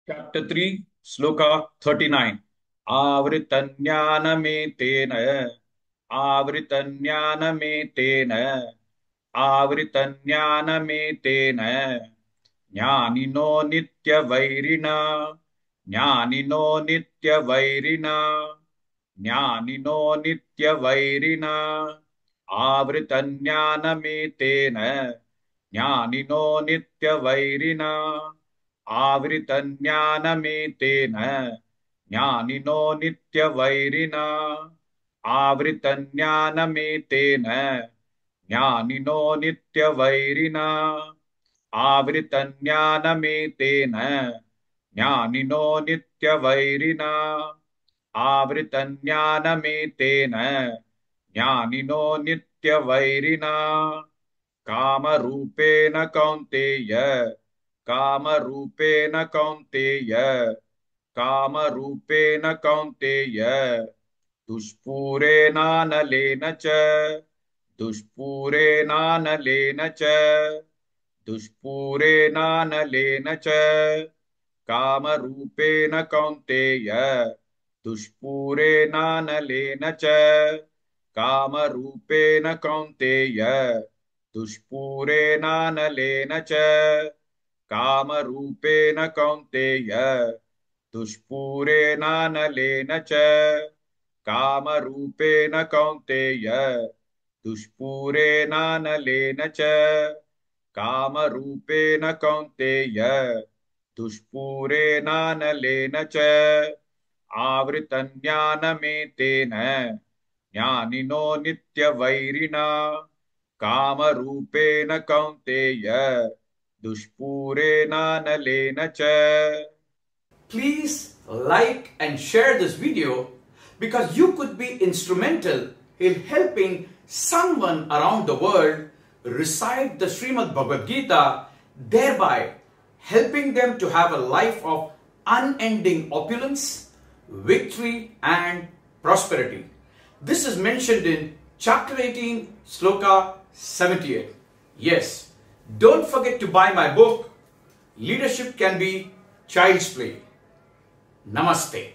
Chapter 3, Sloka 39. Avritanyanameten, Avritanyanameten, Avritanyanameten, Jnanino Nityavairina, Jnanino Nityavairina, Jnanino Nityavairina, Avritanyanameten, Jnanino Nityavairina, आवृतज्ञानमेतेन ज्ञानिनो नित्यवैरिणा आवृतज्ञानमेतेन ज्ञानिनो नित्यवैरिणा आवृतज्ञानमेतेन ज्ञानिनो नित्यवैरिणा आवृतज्ञानमेतेन ज्ञानिनो नित्यवैरिणा कामरूपेण कौन्तेय कामरूपेण कौन्तेय कामरूपेण कौन्तेय दुष्पूरेणानलेन च दुष्पूरेणानलेन च दुष्पूरेणानलेन च कामरूपेण कौन्तेय दुष्पूरेणानलेन च कामरूपेण कौन्तेय दुष्पूरेणानलेन च कामरूपेण कौन्तेय दुष्पूरेणानलेन च कामरूपेण कौन्तेय दुष्पूरेणानलेन च कामरूपेण कौन्तेय दुष्पूरेणानलेन च आवृतज्ञानमेतेन ज्ञानिनो नित्यवैरिणा कामरूपेण कौन्तेय दुष्पूरेणानलेन च. Please like and share this video because you could be instrumental in helping someone around the world recite the Srimad Bhagavad Gita, thereby helping them to have a life of unending opulence, victory and prosperity. This is mentioned in chapter 18, Sloka 78. Yes, don't forget to buy my book, Leadership Can Be Child's Play. Namaste.